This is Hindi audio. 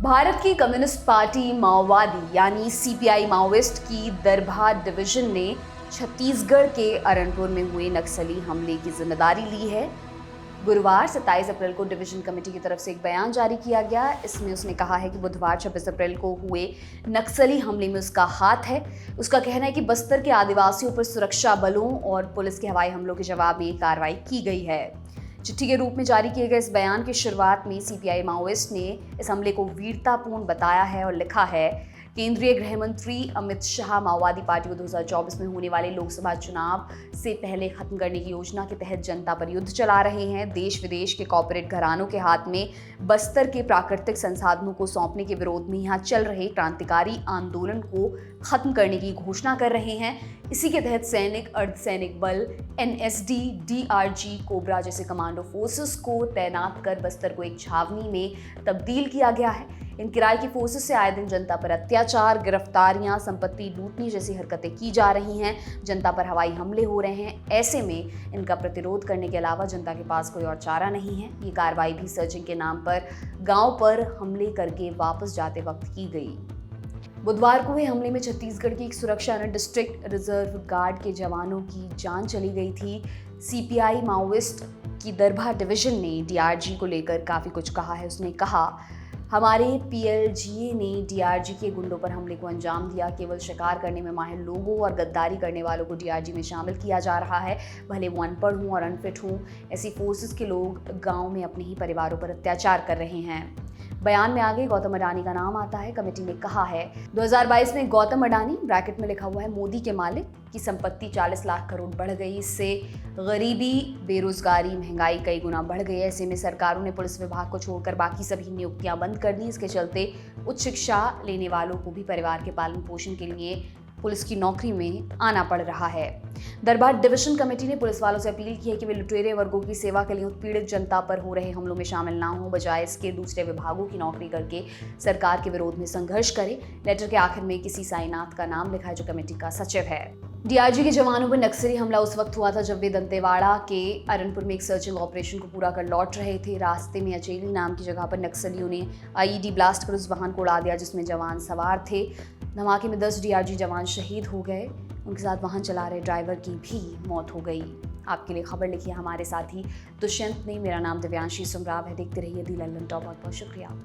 भारत की कम्युनिस्ट पार्टी माओवादी यानी सीपीआई माओइस्ट की दरभा डिवीजन ने छत्तीसगढ़ के अरनपुर में हुए नक्सली हमले की जिम्मेदारी ली है। गुरुवार 27 अप्रैल को डिवीजन कमेटी की तरफ से एक बयान जारी किया गया। इसमें उसने कहा है कि बुधवार 26 अप्रैल को हुए नक्सली हमले में उसका हाथ है। उसका कहना है कि बस्तर के आदिवासियों पर सुरक्षा बलों और पुलिस के हवाई हमलों के जवाब में ये कार्रवाई की गई है। चिट्ठी के रूप में जारी किए गए इस बयान की शुरुआत में सीपीआई माओइस्ट ने इस हमले को वीरतापूर्ण बताया है और लिखा है, केंद्रीय गृह मंत्री अमित शाह माओवादी पार्टी को 2024 में होने वाले लोकसभा चुनाव से पहले खत्म करने की योजना के तहत जनता पर युद्ध चला रहे हैं। देश विदेश के कॉर्पोरेट घरानों के हाथ में बस्तर के प्राकृतिक संसाधनों को सौंपने के विरोध में यहाँ चल रहे क्रांतिकारी आंदोलन को खत्म करने की घोषणा कर रहे हैं। इसी के तहत सैनिक, अर्धसैनिक बल, एनएसडी, डीआरजी, कोबरा जैसे कमांडो फोर्सेस को तैनात कर बस्तर को एक छावनी में तब्दील किया गया है। इन किराए की फोर्सेस से आए दिन जनता पर अत्याचार, गिरफ्तारियां, संपत्ति लूटने जैसी हरकतें की जा रही हैं। जनता पर हवाई हमले हो रहे हैं। ऐसे में इनका प्रतिरोध करने के अलावा जनता के पास कोई और चारा नहीं है। ये कार्रवाई भी सर्चिंग के नाम पर गांव पर हमले करके वापस जाते वक्त की गई। बुधवार को हुए हमले में छत्तीसगढ़ की एक सुरक्षा डिस्ट्रिक्ट रिजर्व गार्ड के जवानों की जान चली गई थी। सीपीआई माओइस्ट की दरभा डिवीजन ने डीआरजी को लेकर काफ़ी कुछ कहा है। उसने कहा, हमारे पीएलजीए ने डीआरजी के गुंडों पर हमले को अंजाम दिया। केवल शिकार करने में माहिर लोगों और गद्दारी करने वालों को डीआरजी में शामिल किया जा रहा है। भले वो अनपढ़ हों और अनफिट हों, ऐसी फोर्सेस के लोग गांव में अपने ही परिवारों पर अत्याचार कर रहे हैं। बयान में आगे गौतम अडानी का नाम आता है। कमेटी ने कहा है, 2022 में गौतम अडानी ब्रैकेट में लिखा हुआ है मोदी के मालिक की संपत्ति 40 लाख करोड़ बढ़ गई। इससे गरीबी, बेरोजगारी, महंगाई कई गुना बढ़ गई है। ऐसे में सरकारों ने पुलिस विभाग को छोड़कर बाकी सभी नियुक्तियां बंद कर दी। इसके चलते उच्च शिक्षा लेने वालों को भी परिवार के पालन पोषण के लिए पुलिस की नौकरी में आना पड़ रहा है। दरभा डिवीजन कमेटी ने पुलिस वालों से अपील की है कि वे लुटेरे वर्गों की सेवा के लिए उत्पीड़ित जनता पर हो रहे हमलों में शामिल ना हो, बजाय इसके दूसरे विभागों की नौकरी करके सरकार के विरोध में संघर्ष करें। लेटर के आखिर में किसी साईनाथ का नाम लिखा है जो कमेटी का सचिव है। डीआरजी के जवानों पर नक्सली हमला उस वक्त हुआ था जब वे दंतेवाड़ा के अरनपुर में एक सर्चिंग ऑपरेशन को पूरा कर लौट रहे थे। रास्ते में अचेली नाम की जगह पर नक्सलियों ने आईईडी ब्लास्ट कर उस वाहन को उड़ा दिया जिसमें जवान सवार थे। धमाके में 10 डीआरजी जवान शहीद हो गए। उनके साथ वाहन चला रहे ड्राइवर की भी मौत हो गई। आपके लिए खबर लिखी है हमारे साथी दुष्यंत ने। मेरा नाम दिव्यांशी सुमराव है। देखते रहिए दी लल्लन टॉप। बहुत बहुत शुक्रिया।